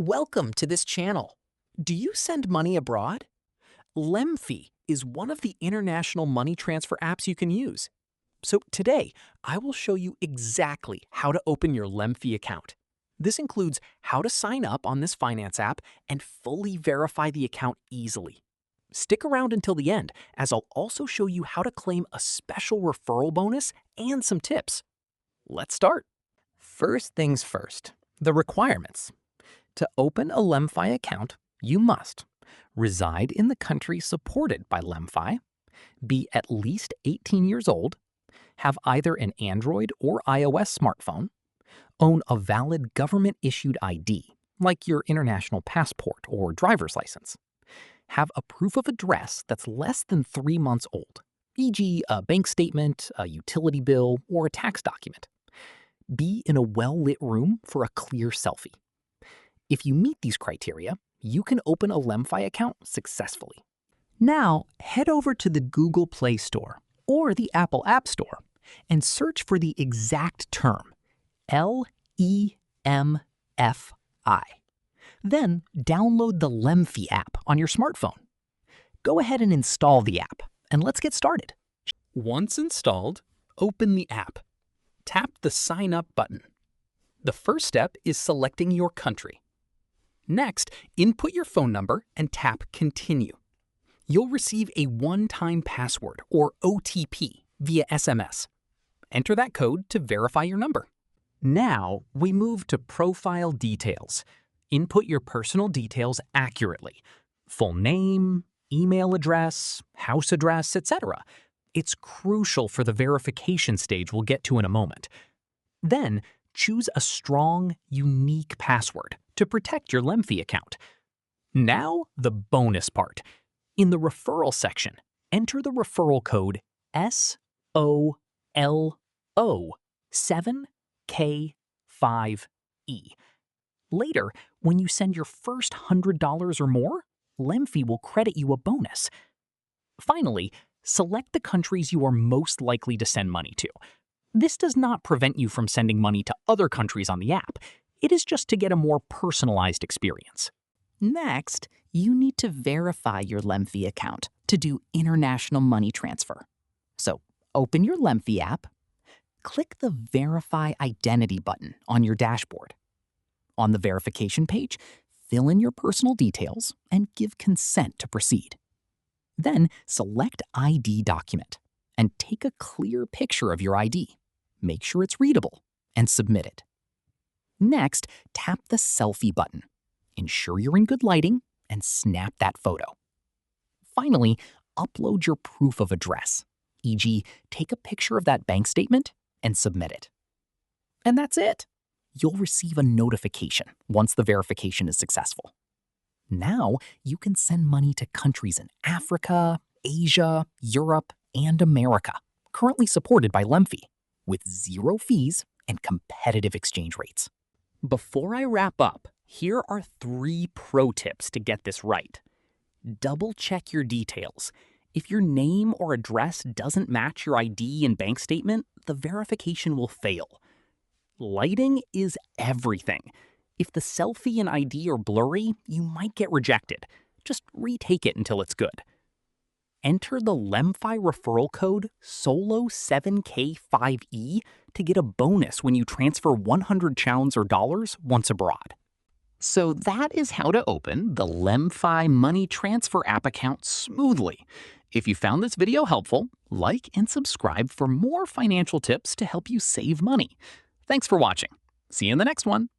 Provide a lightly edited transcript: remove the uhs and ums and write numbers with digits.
Welcome to this channel. Do you send money abroad? LemFi is one of the international money transfer apps you can use. So today, I will show you exactly how to open your LemFi account. This includes how to sign up on this finance app and fully verify the account easily. Stick around until the end, as I'll also show you how to claim a special referral bonus and some tips. Let's start. First things first, the requirements. To open a LemFi account, you must reside in the country supported by LemFi, be at least 18 years old, have either an Android or iOS smartphone, own a valid government-issued ID, like your international passport or driver's license, have a proof of address that's less than 3 months old, e.g. a bank statement, a utility bill, or a tax document. Be in a well-lit room for a clear selfie. If you meet these criteria, you can open a LemFi account successfully. Now, head over to the Google Play Store or the Apple App Store and search for the exact term, LemFi. Then, download the LemFi app on your smartphone. Go ahead and install the app, and let's get started. Once installed, open the app. Tap the Sign Up button. The first step is selecting your country. Next, input your phone number and tap Continue. You'll receive a one-time password, or OTP, via SMS. Enter that code to verify your number. Now, we move to Profile Details. Input your personal details accurately. Full name, email address, house address, etc. It's crucial for the verification stage we'll get to in a moment. Then, choose a strong, unique password to protect your LemFi account. Now, the bonus part. In the referral section, enter the referral code SOLO7K5E. Later, when you send your first $100 or more, LemFi will credit you a bonus. Finally, select the countries you are most likely to send money to. This does not prevent you from sending money to other countries on the app. It is just to get a more personalized experience. Next, you need to verify your LemFi account to do international money transfer. So, open your LemFi app, click the Verify Identity button on your dashboard. On the verification page, fill in your personal details and give consent to proceed. Then, select ID document and take a clear picture of your ID. Make sure it's readable and submit it. Next, tap the Selfie button. Ensure you're in good lighting and snap that photo. Finally, upload your proof of address, e.g., take a picture of that bank statement and submit it. And that's it. You'll receive a notification once the verification is successful. Now, you can send money to countries in Africa, Asia, Europe, and America, currently supported by LemFi, with 0 fees and competitive exchange rates. Before I wrap up, here are 3 pro tips to get this right. Double-check your details. If your name or address doesn't match your ID and bank statement, the verification will fail. Lighting is everything. If the selfie and ID are blurry, you might get rejected. Just retake it until it's good. Enter the LemFi referral code SOLO7K5E to get a bonus when you transfer 100 pounds or dollars once abroad. So that is how to open the LemFi money transfer app account smoothly. If you found this video helpful, like and subscribe for more financial tips to help you save money. Thanks for watching. See you in the next one.